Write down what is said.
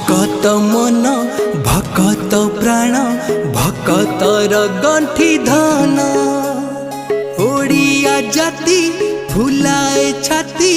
भकत मन भकत प्राण भकतर गंठी धन ओडिया जाति फुलाए छाती